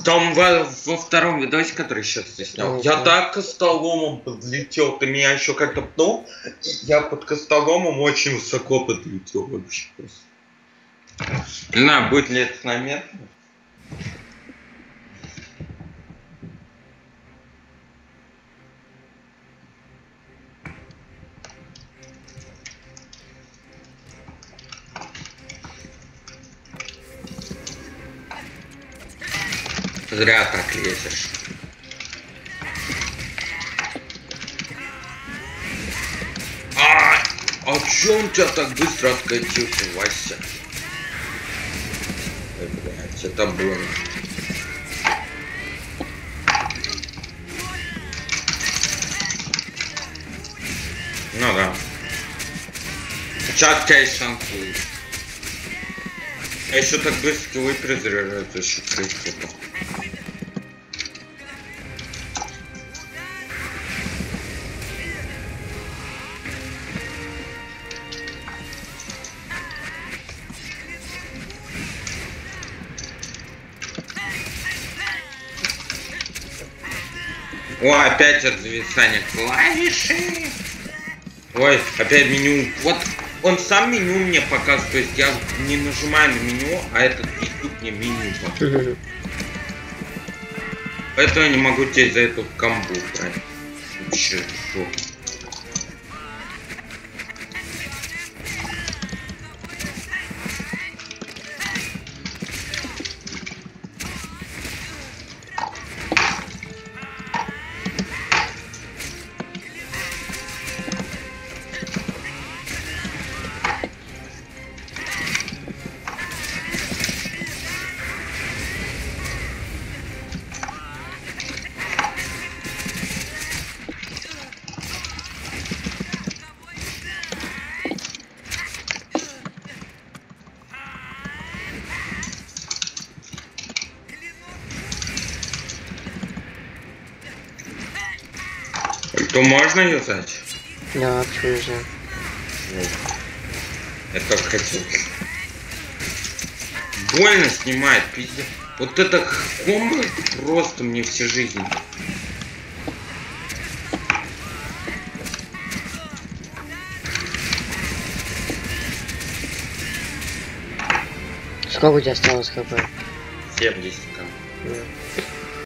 Там во втором видосе, который сейчас ты снял, я так костоломом подлетел, ты меня еще как-то пнул, я под костоломом очень высоко подлетел вообще просто. Не знаю, будет ли это намеренно. Зря так лезешь. А чё он тебя так быстро откатился, Вася? Блять, это больно. Ну да. Сейчас у тебя есть шанс выиграть. А еще так быстро скиллы перезаряжаются, еще красиво. О, опять от зависания клавиши. Ой, опять меню. Вот он сам меню мне показывает. То есть я не нажимаю на меню, а этот пиздюк мне меню показывает. Поэтому я не могу тебе за эту комбу брать. Вообще шок. То можно юзать? Да, чужо. Я как хотел. Больно снимает, пиздец. Вот это комбо просто мне всю жизнь. Сколько у тебя осталось хп? 70 там. Да.